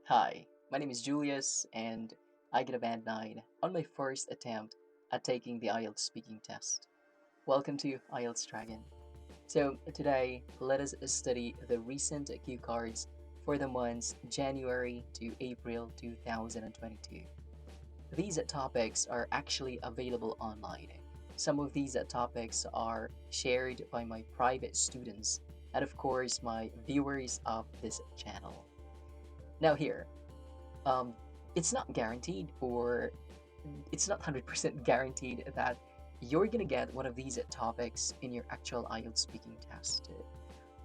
Hi, my name is Julius, and I get a band 9 on my first attempt at taking the IELTS speaking test. Welcome to IELTS Dragon. So, today, let us study the recent cue cards for the months January to April 2022. These topics are actually available online. Some of these topics are shared by my private students and, of course, my viewers of this channel. Now, here, um, it's not guaranteed or it's not 100% guaranteed that you're gonna get one of these topics in your actual IELTS speaking test.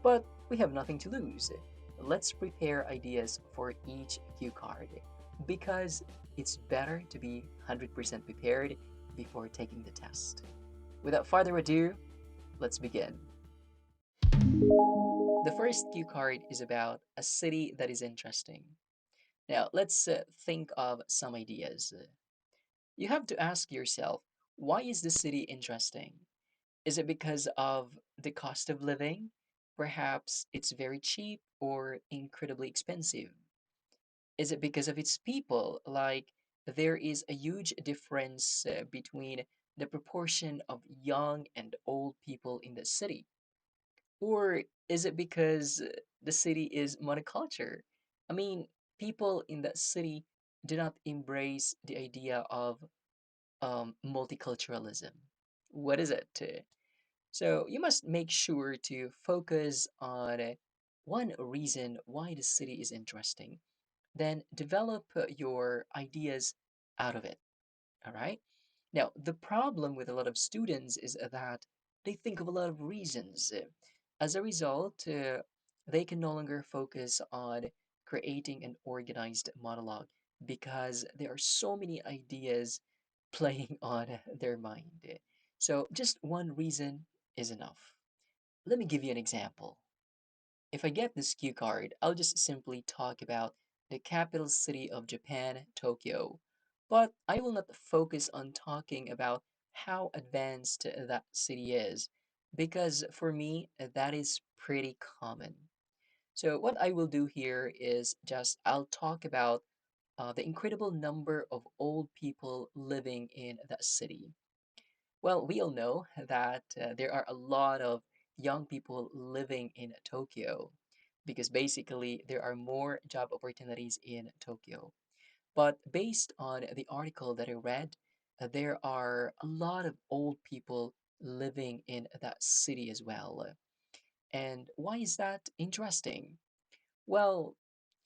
But we have nothing to lose. Let's prepare ideas for each cue card because it's better to be 100% prepared before taking the test. Without further ado, let's begin. The first cue card is about a city that is interesting. Now, let's think of some ideas. You have to ask yourself, why is the city interesting? Is it because of the cost of living? Perhaps it's very cheap or incredibly expensive. Is it because of its people? Like, there is a huge difference between the proportion of young and old people in the city. Or is it because the city is monoculture? I mean, people in that city do not embrace the idea of multiculturalism. What is it? So you must make sure to focus on one reason why the city is interesting, then develop your ideas out of it. All right. Now, the problem with a lot of students is that they think of a lot of reasons. As a result, they can no longer focus on creating an organized monologue because there are so many ideas playing on their mind. So, just one reason is enough. Let me give you an example. If I get this cue card, I'll just simply talk about the capital city of Japan, Tokyo. But I will not focus on talking about how advanced that city is, because for me, that is pretty common. So, what I will do here is just I'll talk about the incredible number of old people living in that city. Well, we all know that there are a lot of young people living in Tokyo because basically there are more job opportunities in Tokyo. But based on the article that I read, there are a lot of old people living in that city as well. And why is that interesting? Well,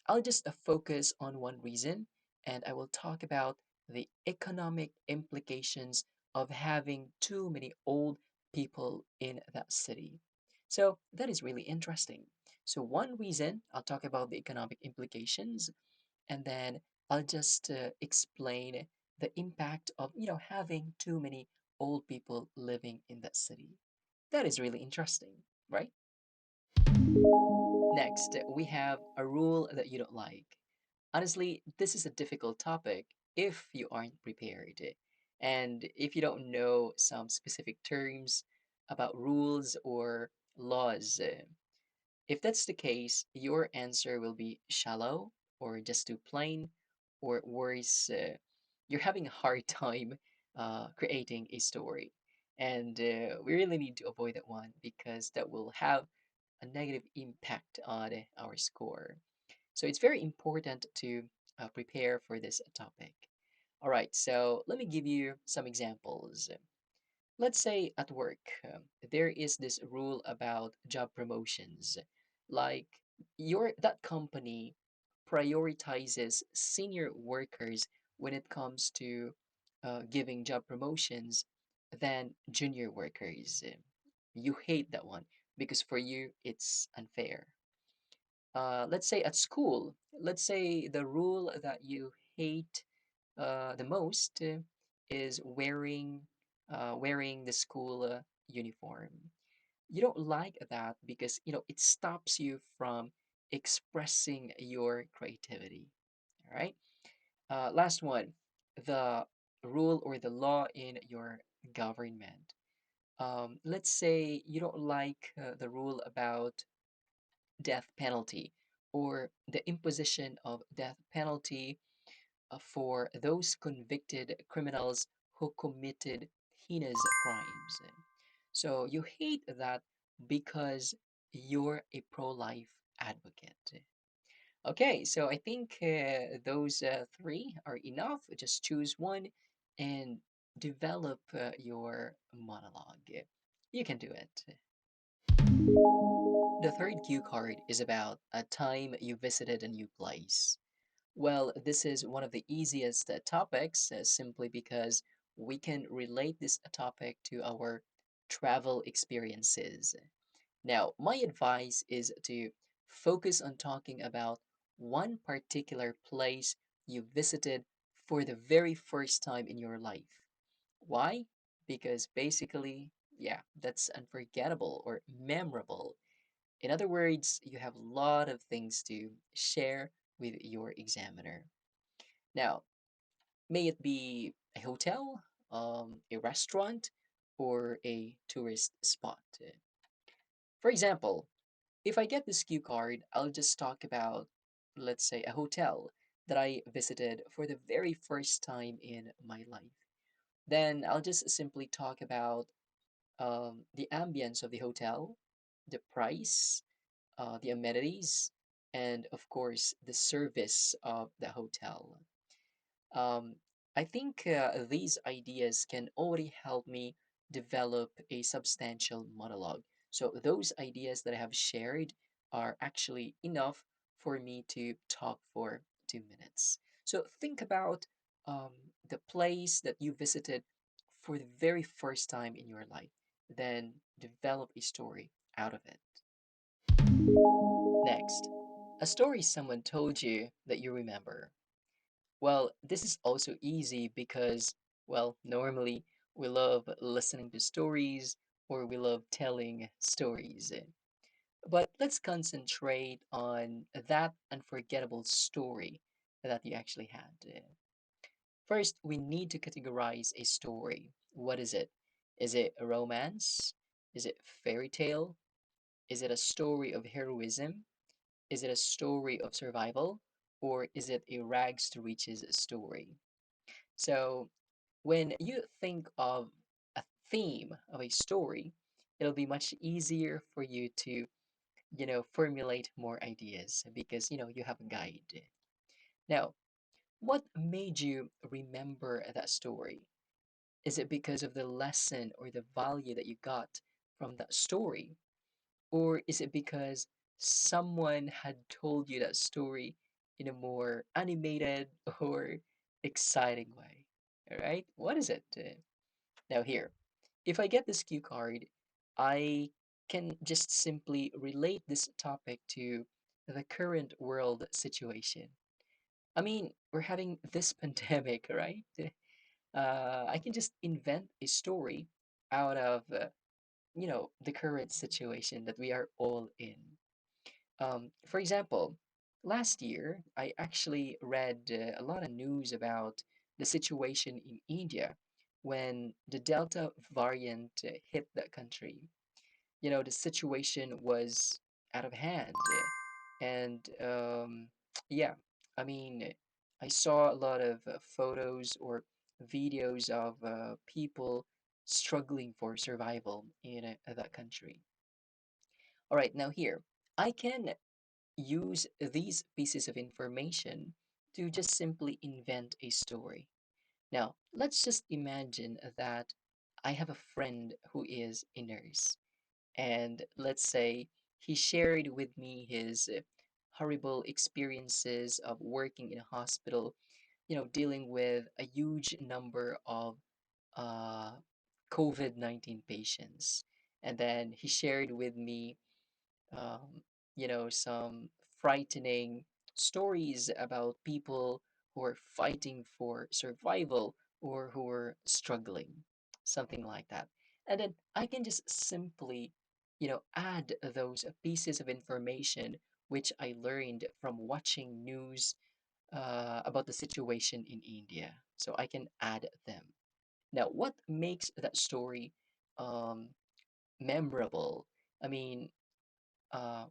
I'll just focus on one reason, and I will talk about the economic implications of having too many old people in that city. So that is really interesting. So one reason, I'll talk about the economic implications, and then I'll just explain the impact of having too many old people living in that city. That is really interesting, right? Next, we have a rule that you don't like. Honestly, this is a difficult topic if you aren't prepared. And if you don't know some specific terms about rules or laws, if that's the case, your answer will be shallow or just too plain, or worse, you're having a hard time creating a story. And we really need to avoid that one because that will have a negative impact on our score. So it's very important to prepare for this topic. All right, so let me give you some examples. Let's say at work, there is this rule about job promotions. Like that company prioritizes senior workers when it comes to giving job promotions than junior workers. You hate that one because for you it's unfair. Let's say at school, let's say the rule that you hate the most is wearing the school uniform. You don't like that because it stops you from expressing your creativity. All right. Last one, the rule or the law in your government. Let's say you don't like the rule about death penalty or the imposition of death penalty for those convicted criminals who committed heinous crimes. So you hate that because you're a pro-life advocate. Okay, so I think those three are enough. Just choose one and develop your monologue. You can do it. The third cue card is about a time you visited a new place. Well, this is one of the easiest topics simply because we can relate this topic to our travel experiences. Now, my advice is to focus on talking about one particular place you visited for the very first time in your life. Why? Because basically, yeah, that's unforgettable or memorable. In other words, you have a lot of things to share with your examiner. Now, may it be a hotel, a restaurant, or a tourist spot. For example, if I get this cue card, I'll just talk about, let's say, a hotel that I visited for the very first time in my life. Then I'll just simply talk about the ambience of the hotel, the price, the amenities, and of course, the service of the hotel. Um, I think these ideas can already help me develop a substantial monologue. So, those ideas that I have shared are actually enough for me to talk for 2 minutes. So, think about um, the place that you visited for the very first time in your life, then develop a story out of it. Next, a story someone told you that you remember. Well, this is also easy because, well, normally we love listening to stories or we love telling stories. But let's concentrate on that unforgettable story that you actually had. First, we need to categorize a story. What is it? Is it a romance? Is it fairy tale? Is it a story of heroism? Is it a story of survival? Or is it a rags to riches story? So when you think of a theme of a story, it'll be much easier for you to, formulate more ideas because, you have a guide. Now, what made you remember that story? Is it because of the lesson or the value that you got from that story? Or is it because someone had told you that story in a more animated or exciting way? All right, what is it? Now, here, if I get this cue card, I can just simply relate this topic to the current world situation. I mean, we're having this pandemic, right? I can just invent a story out of, the current situation that we are all in. For example, last year, I actually read a lot of news about the situation in India when the Delta variant hit that country. The situation was out of hand. And yeah, I mean, I saw a lot of photos or videos of people struggling for survival in that country. All right, now here, I can use these pieces of information to just simply invent a story. Now, let's just imagine that I have a friend who is a nurse, and let's say he shared with me his horrible experiences of working in a hospital, dealing with a huge number of uh, COVID-19 patients. And then he shared with me um, some frightening stories about people who are fighting for survival or who are struggling, something like that. And then I can just simply, add those pieces of information which I learned from watching news about the situation in India. So I can add them. Now, what makes that story um, memorable? I mean,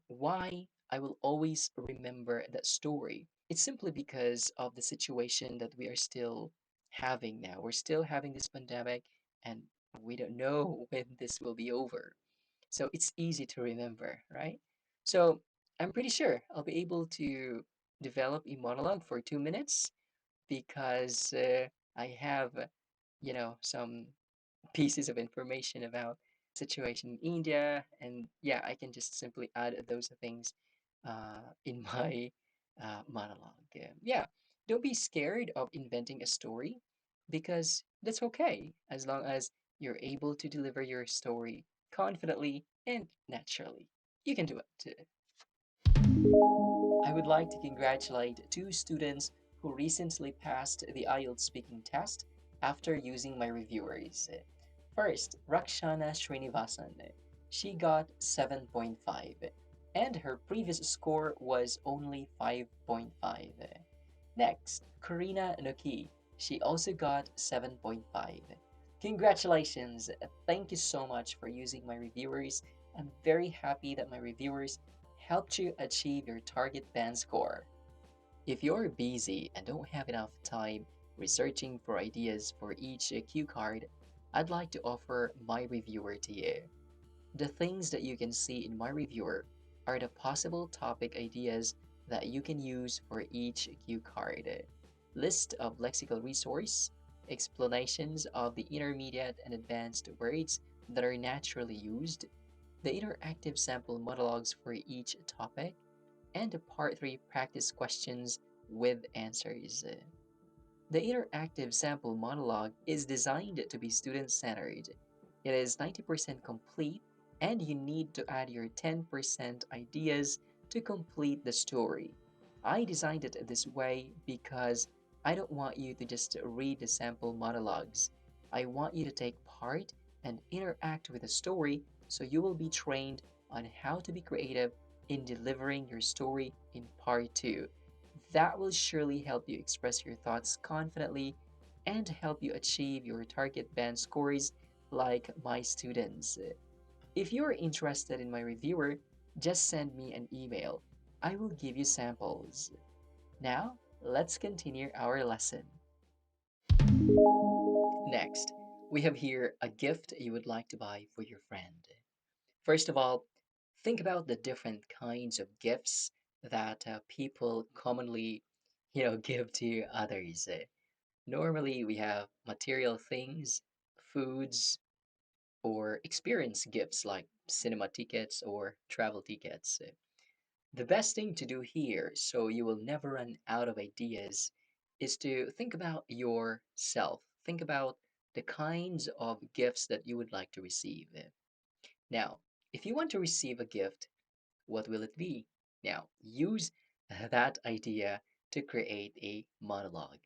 why I will always remember that story. It's simply because of the situation that we are still having now. We're still having this pandemic, and we don't know when this will be over. So it's easy to remember, right? So I'm pretty sure I'll be able to develop a monologue for 2 minutes because I have, some pieces of information about situation in India, and yeah, I can just simply add those things in my monologue. Yeah, don't be scared of inventing a story because that's okay as long as you're able to deliver your story confidently and naturally. You can do it. I would like to congratulate two students who recently passed the IELTS speaking test after using my reviewers. First, Rakshana Srinivasan. She got 7.5, and her previous score was only 5.5. Next, Karina Noki. She also got 7.5. Congratulations! Thank you so much for using my reviewers. I'm very happy that my reviewers helped you achieve your target band score. If you're busy and don't have enough time researching for ideas for each cue card, I'd like to offer my reviewer to you. The things that you can see in my reviewer are the possible topic ideas that you can use for each cue card. List of lexical resource, explanations of the intermediate and advanced words that are naturally used, the interactive sample monologues for each topic, and the part 3 practice questions with answers. The interactive sample monologue is designed to be student centered. It is 90% complete, and you need to add your 10% ideas to complete the story. I designed it this way because I don't want you to just read the sample monologues. I want you to take part and interact with the story so you will be trained on how to be creative in delivering your story in part 2. That will surely help you express your thoughts confidently and help you achieve your target band scores like my students. If you're interested in my reviewer, just send me an email. I will give you samples. Now, let's continue our lesson. Next, we have here a gift you would like to buy for your friend. First of all, think about the different kinds of gifts that people commonly, give to others. Normally, we have material things, foods, or experience gifts like cinema tickets or travel tickets. The best thing to do here, so you will never run out of ideas, is to think about yourself. Think about the kinds of gifts that you would like to receive. Now, if you want to receive a gift, what will it be? Now, use that idea to create a monologue.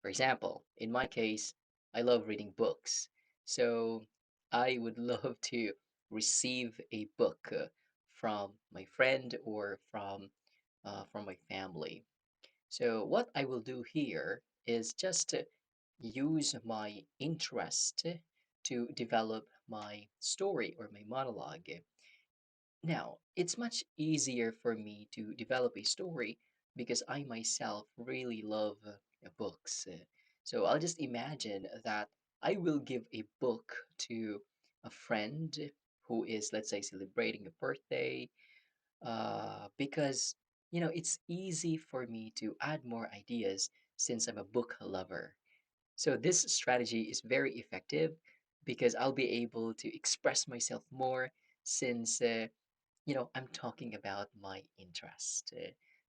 For example, in my case, I love reading books. So I would love to receive a book from my friend or from my family. So what I will do here is just use my interest to develop my story or my monologue. Now, it's much easier for me to develop a story because I myself really love books. So I'll just imagine that I will give a book to a friend who is, let's say, celebrating a birthday, because, it's easy for me to add more ideas since I'm a book lover. So this strategy is very effective because I'll be able to express myself more since I'm talking about my interest.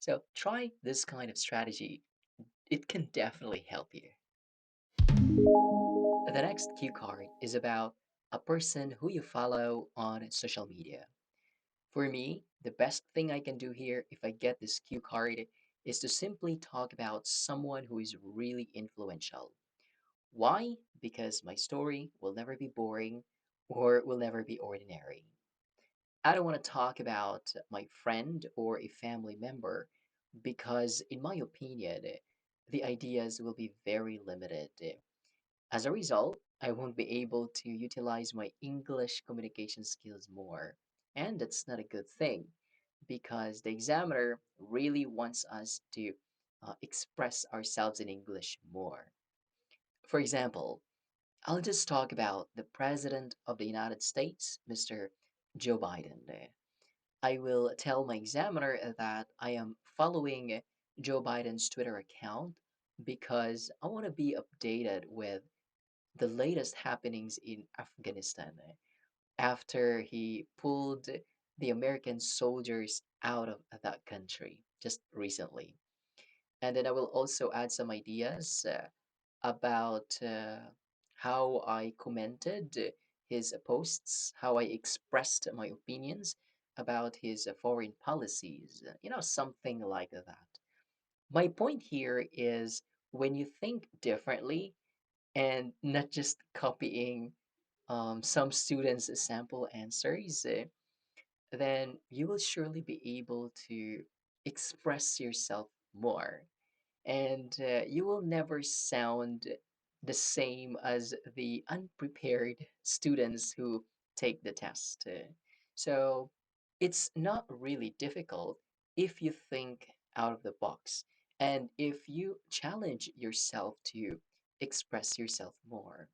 So try this kind of strategy. It can definitely help you. The next cue card is about a person who you follow on social media. For me, the best thing I can do here if I get this cue card is to simply talk about someone who is really influential. Why? Because my story will never be boring or will never be ordinary. I don't want to talk about my friend or a family member because, in my opinion, the ideas will be very limited. As a result, I won't be able to utilize my English communication skills more. And that's not a good thing because the examiner really wants us to express ourselves in English more. For example, I'll just talk about the President of the United States, Mr. Joe Biden. I will tell my examiner that I am following Joe Biden's Twitter account because I want to be updated with the latest happenings in Afghanistan after he pulled the American soldiers out of that country just recently. And then I will also add some ideas about how I commented his posts, how I expressed my opinions about his foreign policies, something like that. My point here is when you think differently and not just copying some students' sample answers, then you will surely be able to express yourself more and you will never sound the same as the unprepared students who take the test. So it's not really difficult if you think out of the box and if you challenge yourself to express yourself more.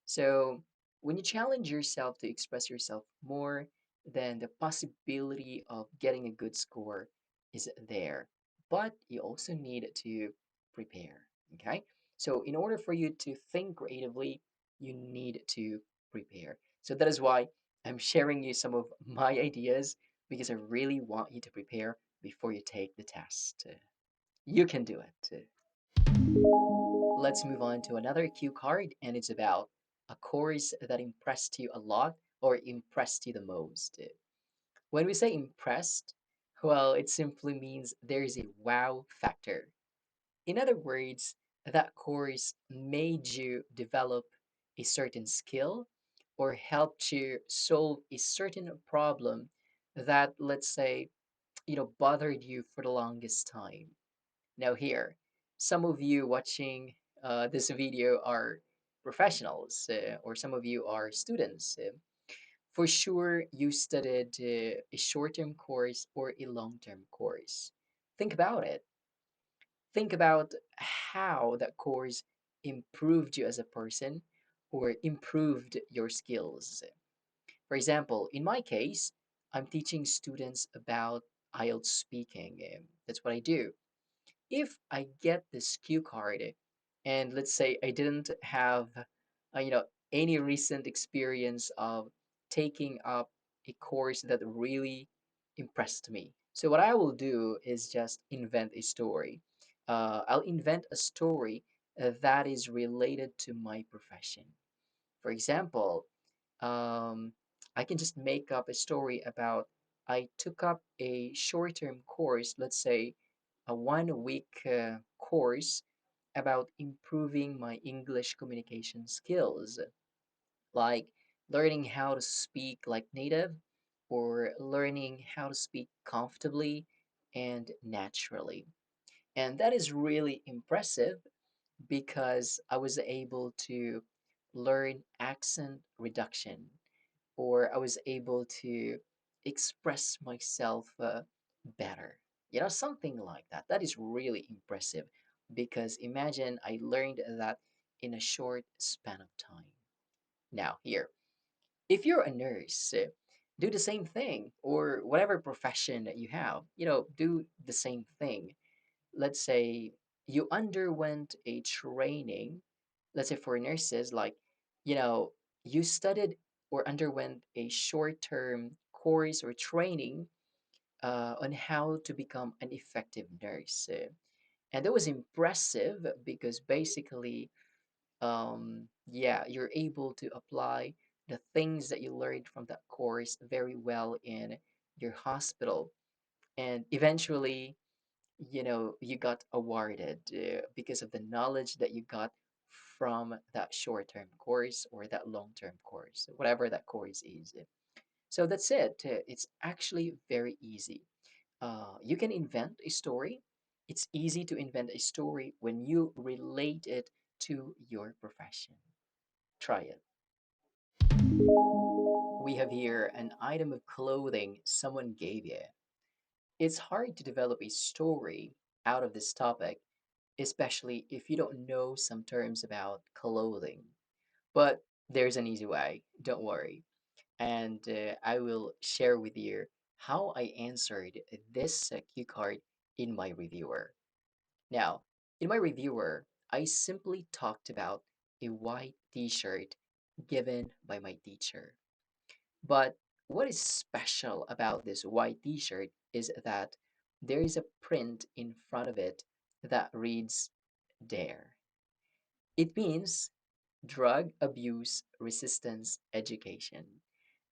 So when you challenge yourself to express yourself more, then the possibility of getting a good score is there. But you also need to prepare. Okay. So in order for you to think creatively, you need to prepare. So that is why I'm sharing you some of my ideas because I really want you to prepare before you take the test. You can do it. Let's move on to another cue card, and it's about a course that impressed you a lot or impressed you the most. When we say impressed, well, it simply means there is a wow factor. In other words, that course made you develop a certain skill or helped you solve a certain problem that, let's say, bothered you for the longest time. Now, here, some of you watching this video are professionals, or some of you are students. For sure, you studied a short term course or a long term course. Think about it. Think about how that course improved you as a person or improved your skills. For example, in my case, I'm teaching students about IELTS speaking. That's what I do. If I get this cue card and let's say I didn't have any recent experience of taking up a course that really impressed me. So what I will do is just invent a story. I'll invent a story that is related to my profession. For example, um, I can just make up a story about I took up a short-term course, let's say a 1 week course about improving my English communication skills, like learning how to speak like native or learning how to speak comfortably and naturally. And that is really impressive because I was able to learn accent reduction or I was able to express myself better. Something like that. That is really impressive because imagine I learned that in a short span of time. Now, here, if you're a nurse, do the same thing or whatever profession that you have, do the same thing. Let's say you underwent a training, let's say for nurses, like, you know, you studied or underwent a short term course or training on how to become an effective nurse. And that was impressive because basically, yeah, you're able to apply the things that you learned from that course very well in your hospital. And eventually, you got awarded because of the knowledge that you got from that short-term course or that long-term course, whatever that course is. So that's it. It's actually very easy. You can invent a story. It's easy to invent a story when you relate it to your profession. Try it. We have here an item of clothing someone gave you. It's hard to develop a story out of this topic, especially if you don't know some terms about clothing. But there's an easy way, don't worry. And I will share with you how I answered this cue card in my reviewer. Now, in my reviewer, I simply talked about a white t shirt given by my teacher. But what is special about this white t shirt is that there is a print in front of it that reads DARE. It means Drug Abuse Resistance Education.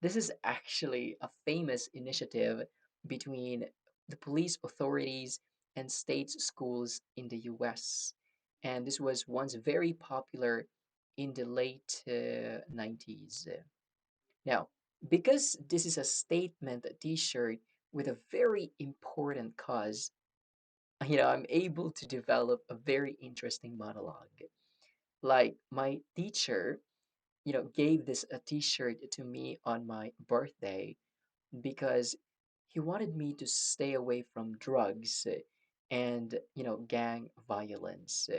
This is actually a famous initiative between the police authorities and state schools in the US. And this was once very popular in the late 90s. Now, because this is a statement t shirt with a very important cause, I'm able to develop a very interesting monologue. Like my teacher, gave this a t-shirt to me on my birthday because he wanted me to stay away from drugs and, gang violence.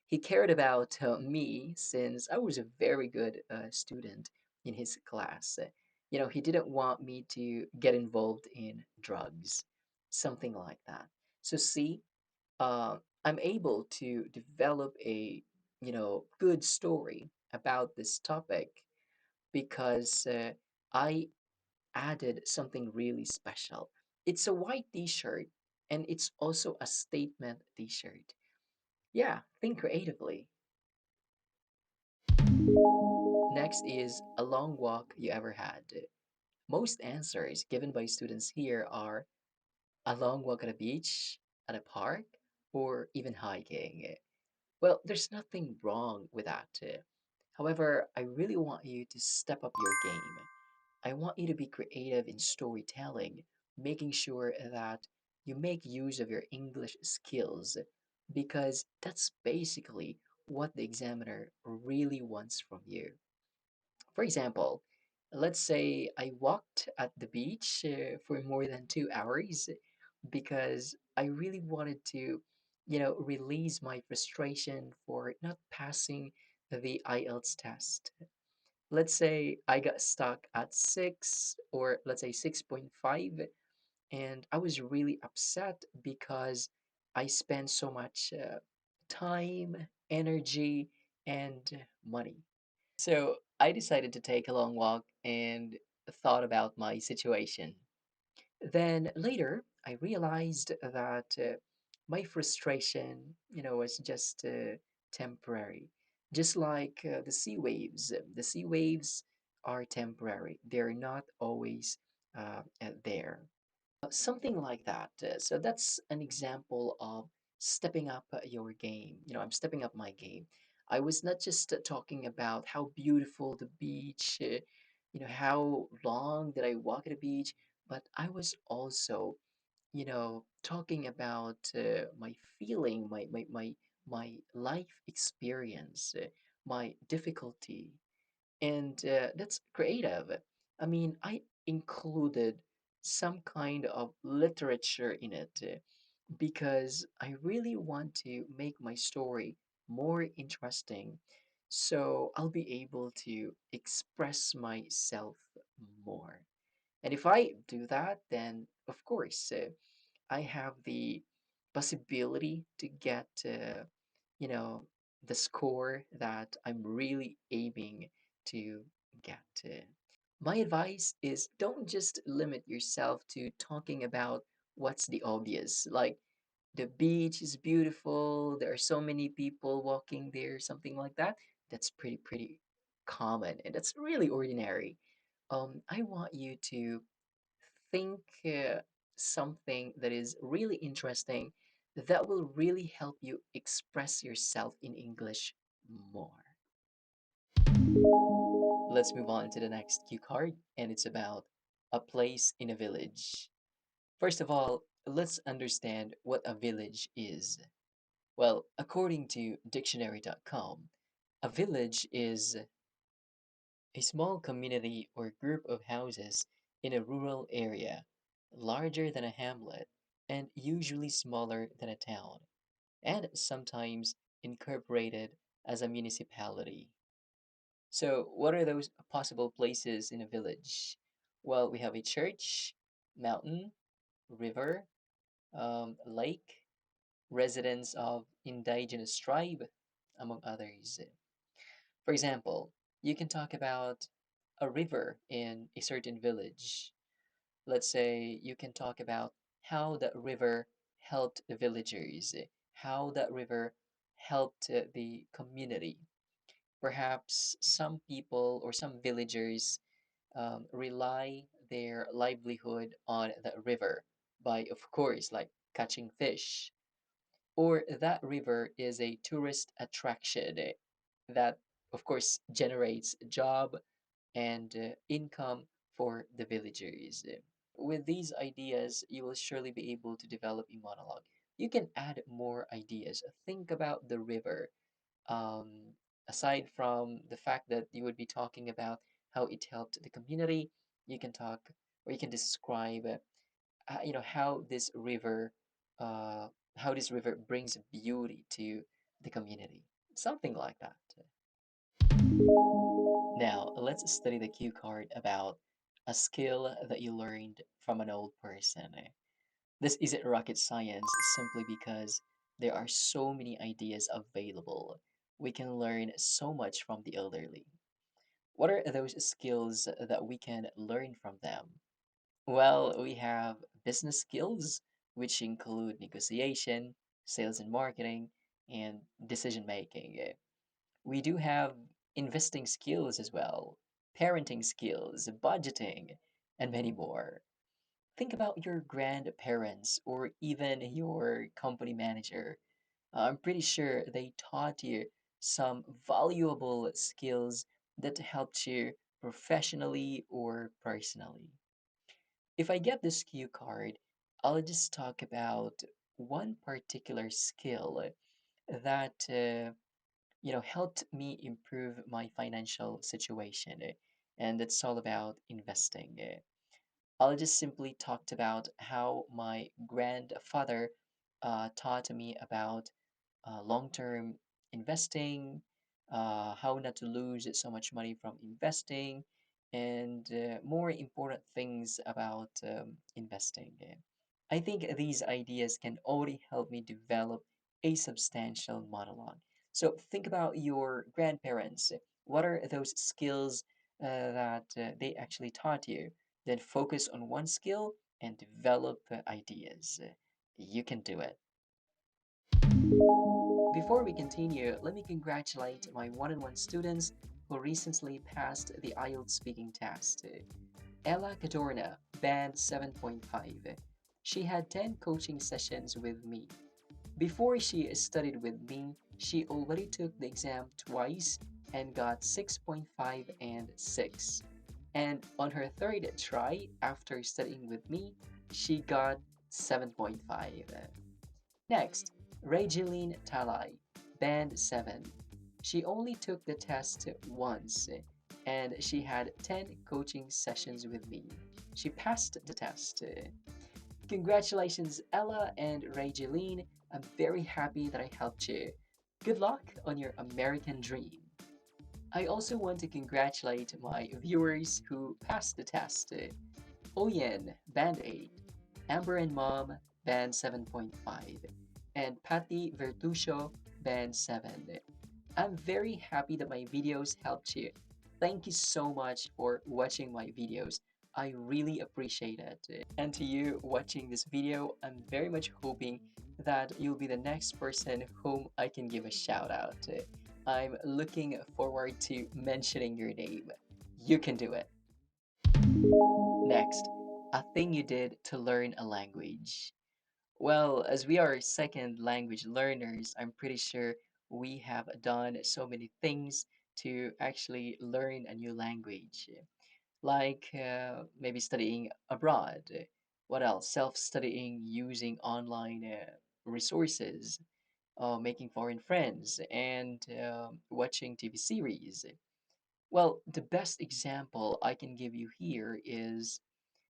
He cared about me since I was a very good student in his class. He didn't want me to get involved in drugs, something like that. So see, uh, I'm able to develop a good story about this topic because I added something really special. It's a white T-shirt and it's also a statement T-shirt. Yeah, think creatively. Next is a long walk you ever had. Most answers given by students here are a long walk at a beach, at a park, or even hiking. Well, there's nothing wrong with that. However, I really want you to step up your game. I want you to be creative in storytelling, making sure that you make use of your English skills because that's basically what the examiner really wants from you. For example, let's say I walked at the beach for more than 2 hours because I really wanted to, release my frustration for not passing the IELTS test. Let's say I got stuck at 6 or let's say 6.5, and I was really upset because I spent so much time, energy, and money. So I decided to take a long walk and thought about my situation. Then later, I realized that my frustration, was just temporary. Just like the sea waves. The sea waves are temporary. They're not always there. Something like that. So that's an example of stepping up your game. I'm stepping up my game. I was not just talking about how beautiful the beach, how long did I walk at the beach, but I was also, talking about my feeling, my life experience, my difficulty, and that's creative. I mean, I included some kind of literature in it because I really want to make my story more interesting so I'll be able to express myself more. And if I do that, then of course, I have the possibility to get, you know, the score that I'm really aiming to get. My advice is don't just limit yourself to talking about what's the obvious, like the beach is beautiful, there are so many people walking there, something like that. That's pretty common and that's really ordinary. I want you to think something that is really interesting that will really help you express yourself in English more. Let's move on to the next cue card, and it's about a place in a village. First of all, let's understand what a village is. Well, according to dictionary.com, a village is a small community or group of houses in a rural area, larger than a hamlet, and usually smaller than a town, and sometimes incorporated as a municipality. So, what are those possible places in a village? Well, we have a church, mountain, river, lake, residents of indigenous tribe, among others. For example, you can talk about a river in a certain village. Let's say you can talk about how that river helped the villagers, how that river helped the community. Perhaps some people or some villagers rely their livelihood on the river by, of course, like catching fish. Or that river is a tourist attraction that, of course, generates job and income for the villagers. With these ideas, you will surely be able to develop a monologue. You can add more ideas. Think about the river. Um, Aside from the fact that you would be talking about how it helped the community, you can talk or you can describe, how uh, this river brings beauty to the community. Something like that. Now, let's study the cue card about a skill that you learned from an old person. This isn't rocket science simply because there are so many ideas available. We can learn so much from the elderly. What are those skills that we can learn from them? Well, we have business skills, which include negotiation, sales and marketing, and decision making. We do have investing skills as well, parenting skills, budgeting, and many more. Think about your grandparents or even your company manager. I'm pretty sure they taught you some valuable skills that helped you professionally or personally. If I get this cue card, I'll just talk about one particular skill that helped me improve my financial situation, and it's all about investing. I'll just simply talked about how my grandfather taught me about long-term investing, how not to lose so much money from investing, and more important things about investing. I think these ideas can already help me develop a substantial monologue. So think about your grandparents. What are those skills that they actually taught you? Then focus on one skill and develop ideas. You can do it. Before we continue, let me congratulate my one-on-one students who recently passed the IELTS speaking test. Ella Cadorna, Band 7.5. She had 10 coaching sessions with me. Before she studied with me, she already took the exam twice and got 6.5 and 6. And on her third try, after studying with me, she got 7.5. Next, Regeline Talai, Band 7. She only took the test once and she had 10 coaching sessions with me. She passed the test. Congratulations, Ella and Regeline. I'm very happy that I helped you. Good luck on your American dream. I also want to congratulate my viewers who passed the test. Oyen, Band 8, Amber and Mom, Band 7.5, and Patty Vertusio, Band 7. I'm very happy that my videos helped you. Thank you so much for watching my videos. I really appreciate it. And to you watching this video, I'm very much hoping that you'll be the next person whom I can give a shout out. I'm looking forward to mentioning your name. You can do it. Next, a thing you did to learn a language. Well, as we are second language learners, I'm pretty sure we have done so many things to actually learn a new language, like maybe studying abroad. What else? Self-studying using online resources, making foreign friends, and watching TV series. Well, the best example I can give you here is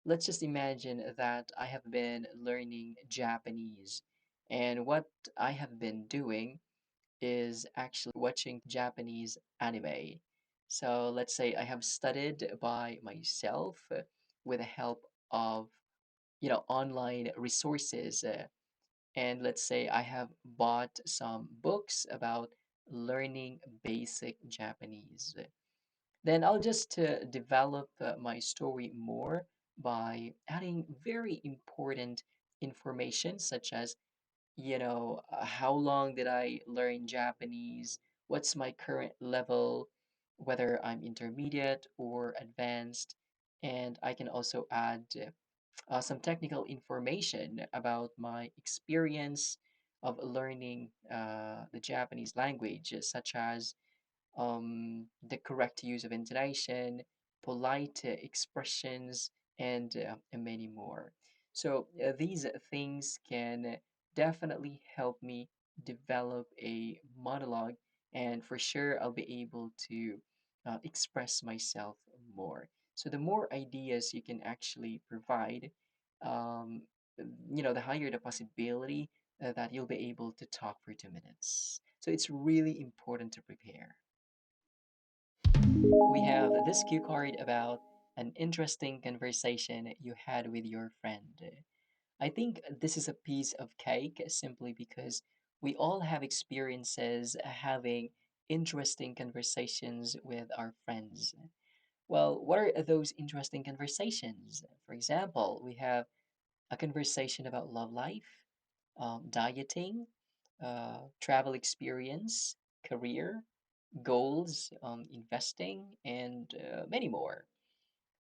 let's just imagine that I have been learning Japanese, and what I have been doing is actually watching Japanese anime. So let's say I have studied by myself with the help of online resources, and let's say I have bought some books about learning basic Japanese. Then I'll just develop my story more by adding very important information such as how long did I learn Japanese? What's my current level? Whether I'm intermediate or advanced. And I can also add some technical information about my experience of learning the Japanese language, such as the correct use of intonation, polite expressions, and many more. So these things can definitely help me develop a monologue, and for sure, I'll be able to express myself more. So the more ideas you can actually provide, um, the higher the possibility that you'll be able to talk for 2 minutes. So it's really important to prepare. We have this cue card about an interesting conversation you had with your friend. I think this is a piece of cake simply because we all have experiences having interesting conversations with our friends. Well, what are those interesting conversations? For example, we have a conversation about love life, dieting, travel experience, career, goals, investing, and many more.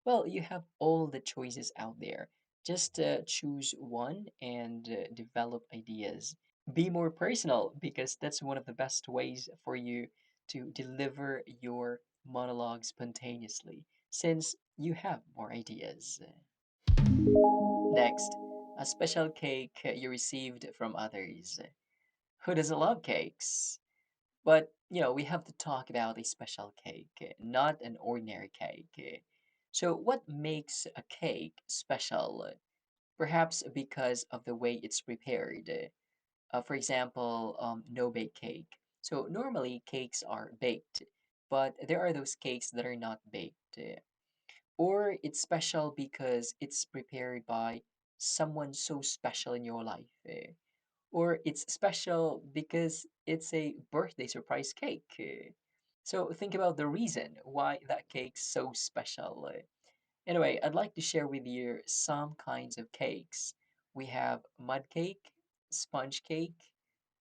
Well, you have all the choices out there. Just choose one and develop ideas. Be more personal because that's one of the best ways for you to deliver your monologue spontaneously since you have more ideas. Next, a special cake you received from others. Who doesn't love cakes? But, we have to talk about a special cake, not an ordinary cake. So, what makes a cake special? Perhaps because of the way it's prepared. For example, no bake cake. So, normally cakes are baked, but there are those cakes that are not baked. Or it's special because it's prepared by someone so special in your life. Or it's special because it's a birthday surprise cake. So think about the reason why that cake's so special. Anyway, I'd like to share with you some kinds of cakes. We have mud cake, sponge cake,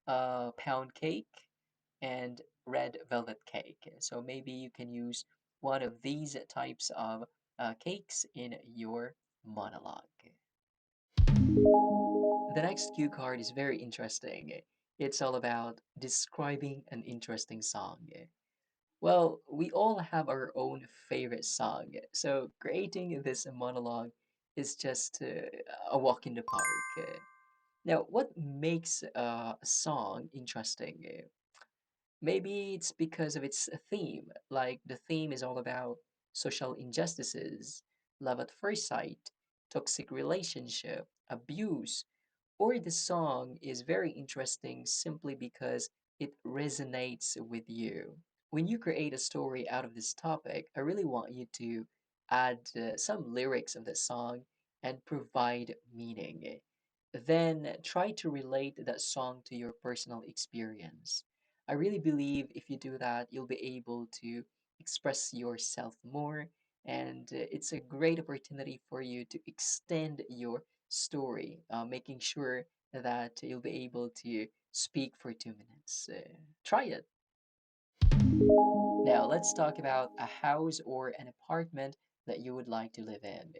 pound cake, and red velvet cake. So maybe you can use one of these types of cakes in your monologue. The next cue card is very interesting. It's all about describing an interesting song. Well, we all have our own favorite song, so creating this monologue is just a walk in the park. Now, what makes a song interesting? Maybe it's because of its theme, like the theme is all about social injustices, love at first sight, toxic relationship, abuse, or the song is very interesting simply because it resonates with you. When you create a story out of this topic, I really want you to add some lyrics of the song and provide meaning. Then try to relate that song to your personal experience. I really believe if you do that, you'll be able to express yourself more, and it's a great opportunity for you to extend your story, making sure that you'll be able to speak for 2 minutes. Try it. Now, let's talk about a house or an apartment that you would like to live in.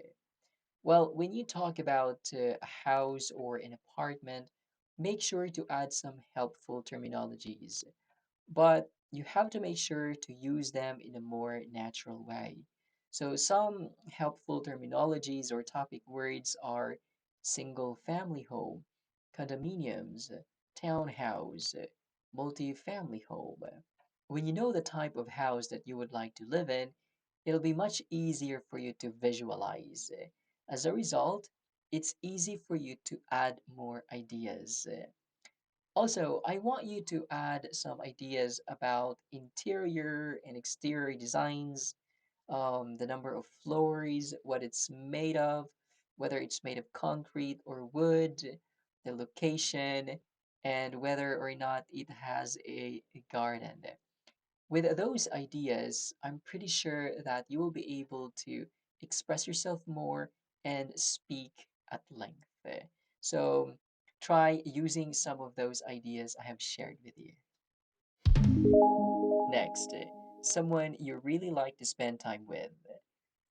Well, when you talk about a house or an apartment, make sure to add some helpful terminologies, but you have to make sure to use them in a more natural way. So, some helpful terminologies or topic words are single family home, condominiums, townhouse, multi-family home. When you know the type of house that you would like to live in, it'll be much easier for you to visualize. As a result, it's easy for you to add more ideas. Also, I want you to add some ideas about interior and exterior designs, the number of floors, what it's made of, whether it's made of concrete or wood, the location, and whether or not it has a garden. With those ideas, I'm pretty sure that you will be able to express yourself more and speak at length. So try using some of those ideas I have shared with you. Next, someone you really like to spend time with.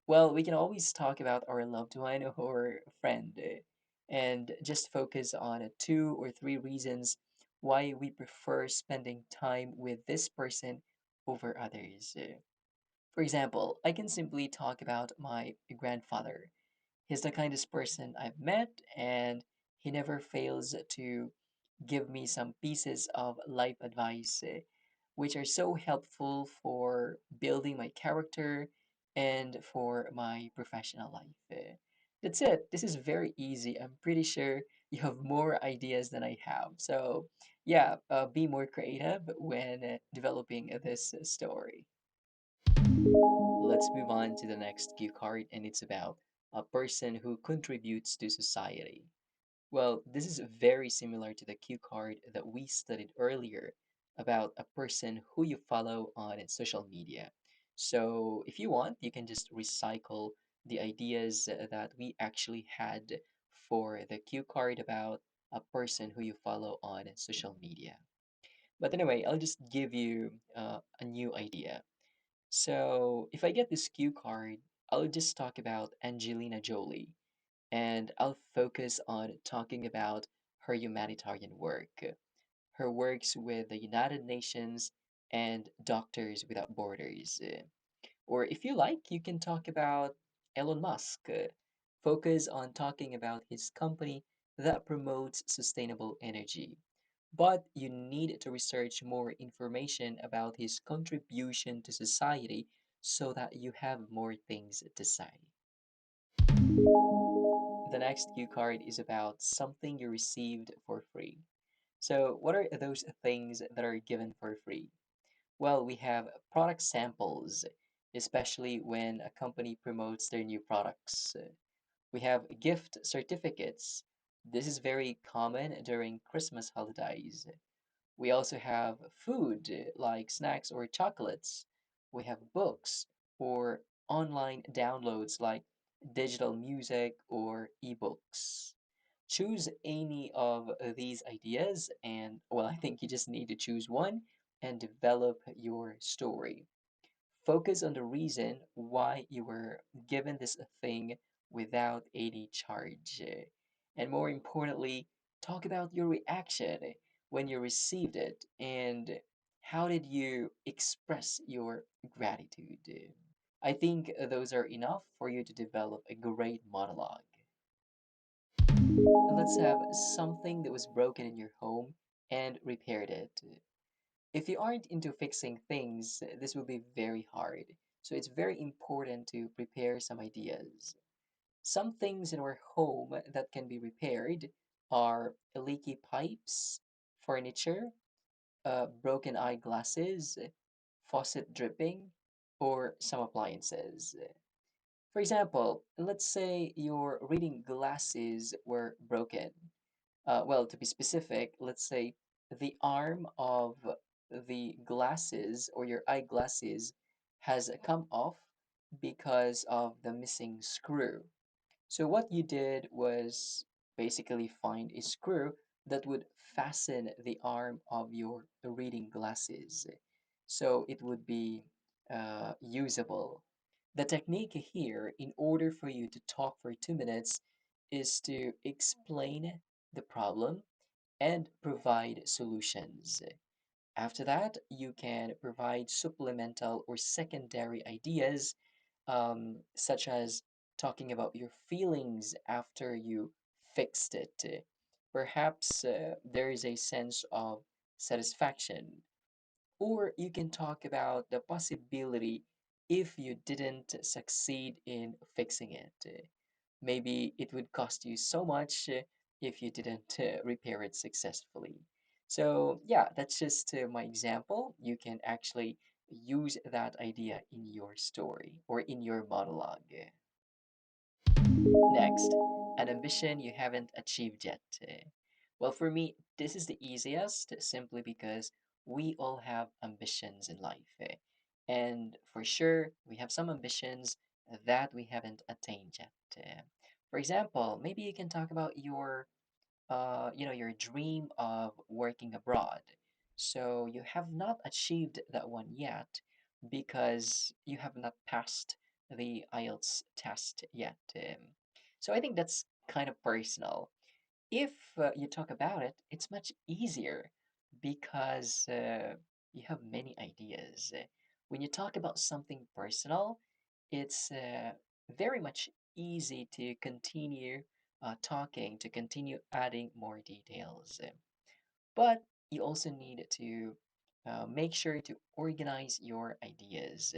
Well, we can always talk about our loved one or friend and just focus on two or three reasons why we prefer spending time with this person over others. For example, I can simply talk about my grandfather. He's the kindest person I've met, and he never fails to give me some pieces of life advice, which are so helpful for building my character and for my professional life. That's it. This is very easy. I'm pretty sure you have more ideas than I have. So, yeah, be more creative when developing this story. Let's move on to the next cue card, and it's about a person who contributes to society. Well, this is very similar to the cue card that we studied earlier about a person who you follow on social media. So, if you want, you can just recycle the ideas that we actually had for the cue card about a person who you follow on social media. But anyway, I'll just give you a new idea. So, if I get this cue card, I'll just talk about Angelina Jolie and I'll focus on talking about her humanitarian work, her works with the United Nations and Doctors Without Borders. Or if you like, you can talk about Elon Musk, focus on talking about his company that promotes sustainable energy. But you need to research more information about his contribution to society so that you have more things to say. The next cue card is about something you received for free. So, what are those things that are given for free? Well, we have product samples, especially when a company promotes their new products. We have gift certificates. This is very common during Christmas holidays. We also have food like snacks or chocolates. We have books or online downloads like digital music or ebooks. Choose any of these ideas, and well, I think you just need to choose one and develop your story. Focus on the reason why you were given this thing without any charge. And more importantly, talk about your reaction when you received it and how did you express your gratitude. I think those are enough for you to develop a great monologue. Let's have something that was broken in your home and repaired it. If you aren't into fixing things, this will be very hard. So it's very important to prepare some ideas. Some things in our home that can be repaired are leaky pipes, furniture, broken eyeglasses, faucet dripping, or some appliances. For example, let's say your reading glasses were broken. Well, to be specific, let's say the arm of the glasses or your eyeglasses has come off because of the missing screw. So what you did was basically find a screw that would fasten the arm of your reading glasses so it would be usable. The technique here, in order for you to talk for 2 minutes, is to explain the problem and provide solutions. After that, you can provide supplemental or secondary ideas, such as talking about your feelings after you fixed it. Perhaps there is a sense of satisfaction, or you can talk about the possibility if you didn't succeed in fixing it. maybe it would cost you so much if you didn't repair it successfully. So, yeah, that's just my example. You can actually use that idea in your story or in your monologue. Next, an ambition you haven't achieved yet. Well, for me, this is the easiest simply because we all have ambitions in life. And for sure, we have some ambitions that we haven't attained yet. For example, maybe you can talk about your dream of working abroad. So you have not achieved that one yet because you have not passed the IELTS test yet. So I think that's kind of personal. If you talk about it, it's much easier because you have many ideas. When you talk about something personal, it's very much easy to continue talking, to continue adding more details. But you also need to make sure to organize your ideas.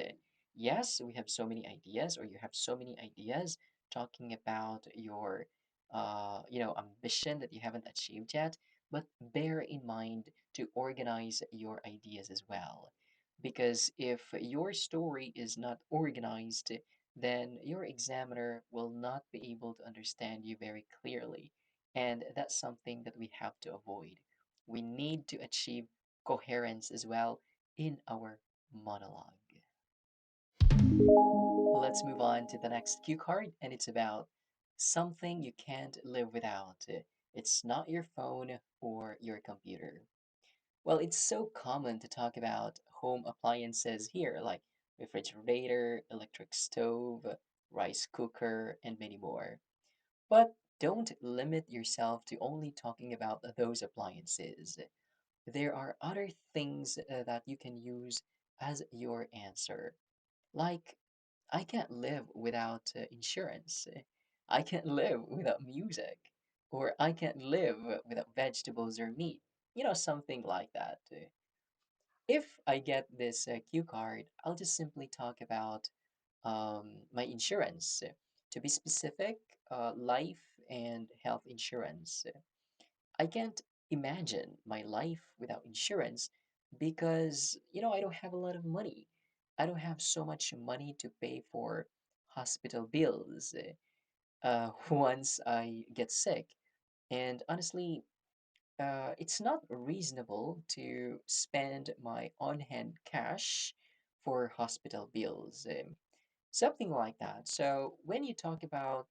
Yes, we have so many ideas, or you have so many ideas talking about your, ambition that you haven't achieved yet. But bear in mind to organize your ideas as well, because if your story is not organized, then your examiner will not be able to understand you very clearly, and that's something that we have to avoid. We need to achieve coherence as well in our monologue. Let's move on to the next cue card, and it's about something you can't live without. It's not your phone or your computer. Well, it's so common to talk about home appliances here, like refrigerator, electric stove, rice cooker, and many more. But don't limit yourself to only talking about those appliances. There are other things that you can use as your answer. Like, I can't live without insurance. I can't live without music. Or I can't live without vegetables or meat. Something like that. If I get this cue card, I'll just simply talk about my insurance. To be specific, life and health insurance. I can't imagine my life without insurance because, I don't have a lot of money. I don't have so much money to pay for hospital bills once I get sick. And honestly, it's not reasonable to spend my on hand cash for hospital bills, something like that. So, when you talk about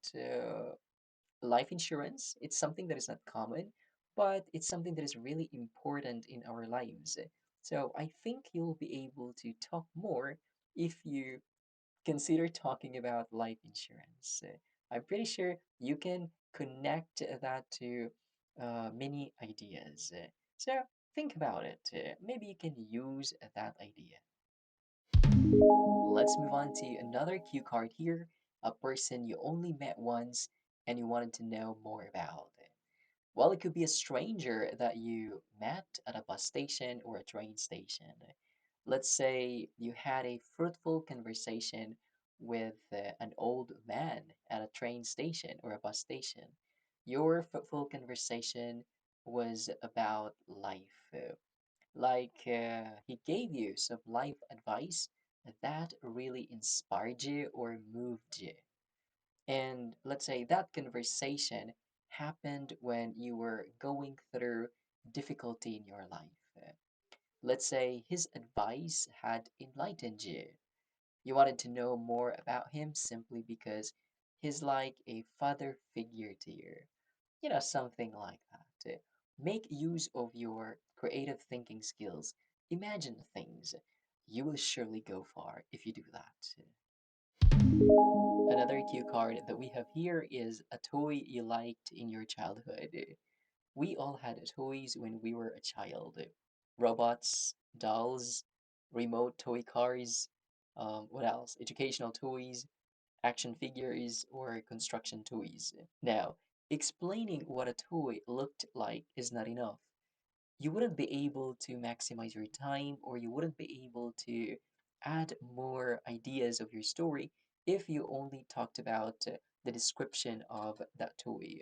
life insurance, it's something that is not common, but it's something that is really important in our lives. So I think you'll be able to talk more if you consider talking about life insurance. I'm pretty sure you can connect that to many ideas. So think about it. Maybe you can use that idea. Let's move on to another cue card here, a person you only met once and you wanted to know more about. Well, it could be a stranger that you met at a bus station or a train station. Let's say you had a fruitful conversation with an old man at a train station or a bus station. Your fruitful conversation was about life. He gave you some life advice that really inspired you or moved you. And let's say that conversation happened when you were going through difficulty in your life. Let's say his advice had enlightened you. You wanted to know more about him simply because he's like a father figure to you. Something like that. Make use of your creative thinking skills. Imagine things. You will surely go far if you do that. Another cue card that we have here is a toy you liked in your childhood. We all had toys when we were a child. Robots, dolls, remote toy cars, what else? Educational toys, action figures, or construction toys. Now, explaining what a toy looked like is not enough. You wouldn't be able to maximize your time, or you wouldn't be able to add more ideas of your story if you only talked about the description of that toy.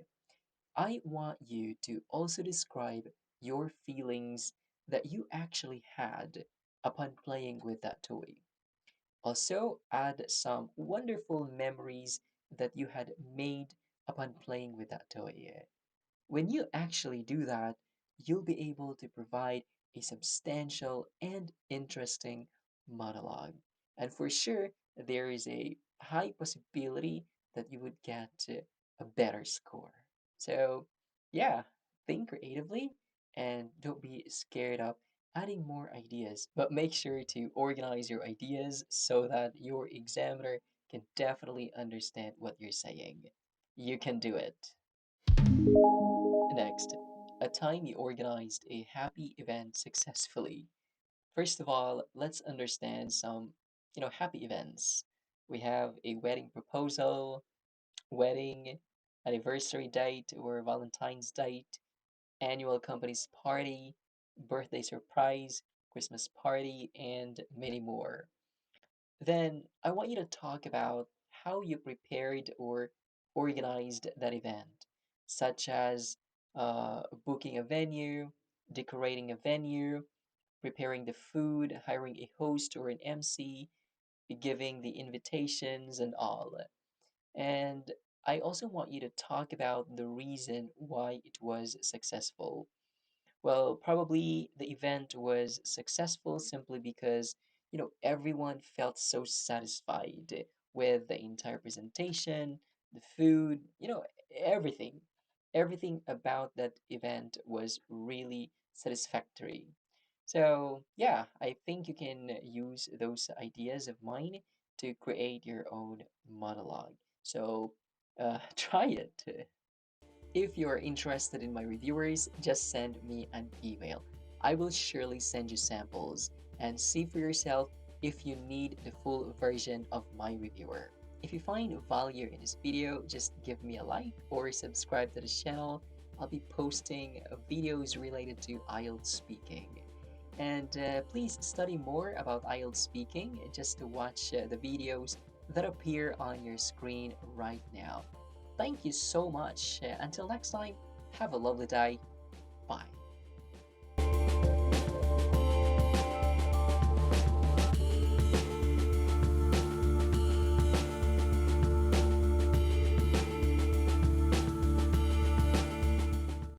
I want you to also describe your feelings that you actually had upon playing with that toy. Also, add some wonderful memories that you had made upon playing with that toy. When you actually do that, you'll be able to provide a substantial and interesting monologue. And for sure, there is a high possibility that you would get a better score. So, yeah, think creatively and don't be scared of adding more ideas, but make sure to organize your ideas so that your examiner can definitely understand what you're saying. You can do it. Next, a time you organized a happy event successfully. First of all, let's understand some, happy events. We have a wedding proposal, wedding, anniversary date or Valentine's date, annual company's party, birthday surprise, Christmas party, and many more. Then I want you to talk about how you prepared or organized that event, such as booking a venue, decorating a venue, preparing the food, hiring a host or an MC, giving the invitations, and all. And I also want you to talk about the reason why it was successful. Well, probably the event was successful simply because, everyone felt so satisfied with the entire presentation, the food, everything. Everything about that event was really satisfactory. So, yeah, I think you can use those ideas of mine to create your own monologue. So, try it. If you are interested in my reviewers, just send me an email. I will surely send you samples and see for yourself if you need the full version of my reviewer. If you find value in this video, just give me a like or subscribe to the channel. I'll be posting videos related to IELTS speaking. And please study more about IELTS speaking just to watch the videos that appear on your screen right now. Thank you so much. Until next time, have a lovely day. Bye.